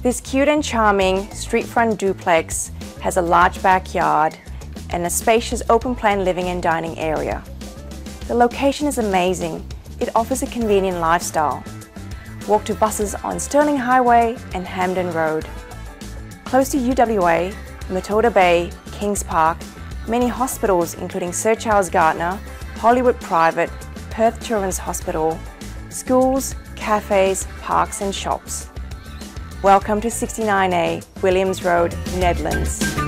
This cute and charming street front duplex has a large backyard and a spacious open-plan living and dining area. The location is amazing. It offers a convenient lifestyle. Walk to buses on Stirling Highway and Hampden Road. Close to UWA, Matilda Bay, Kings Park, many hospitals including Sir Charles Gardner, Hollywood Private, Perth Children's Hospital, schools, cafes, parks and shops. Welcome to 69A Williams Road, Nedlands.